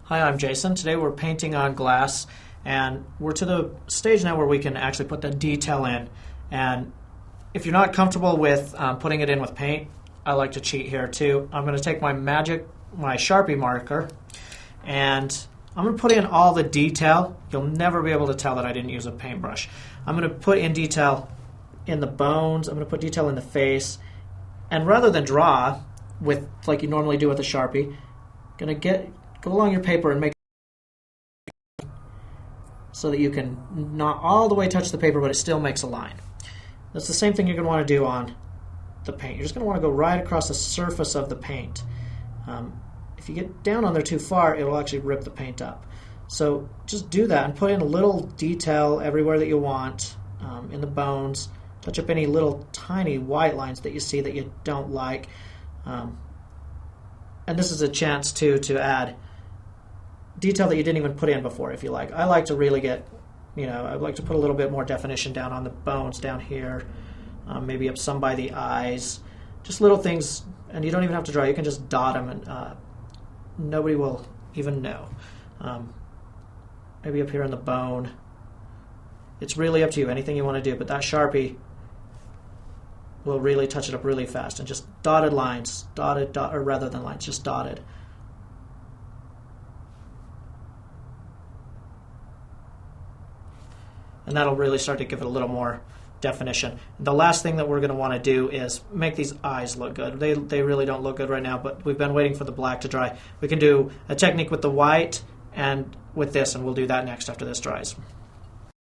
Hi, I'm Jason. Today we're painting on glass, and we're to the stage now where we can actually put the detail in. And if you're not comfortable with putting it in with paint, I like to cheat here too. I'm going to take my Sharpie marker, and I'm going to put in all the detail. You'll never be able to tell that I didn't use a paintbrush. I'm going to put in detail in the bones. I'm going to put detail in the face. And rather than draw with like you normally do with a Sharpie, going to go along your paper and make so that you can not all the way touch the paper, but it still makes a line. That's the same thing you're going to want to do on the paint. You're just going to want to go right across the surface of the paint. If you get down on there too far, it will actually rip the paint up. So just do that and put in a little detail everywhere that you want, in the bones. Touch up any little tiny white lines that you see that you don't like. And this is a chance to add detail that you didn't even put in before, if you like. I like to really get, I like to put a little bit more definition down on the bones down here, maybe up some by the eyes, just little things, and you don't even have to draw. You can just dot them, and nobody will even know. Maybe up here on the bone. It's really up to you, anything you want to do, but that Sharpie will really touch it up really fast, and just dotted lines, or rather than lines, just dotted. And that'll really start to give it a little more definition. The last thing that we're going to want to do is make these eyes look good. They really don't look good right now, but we've been waiting for the black to dry. We can do a technique with the white and with this, and we'll do that next after this dries.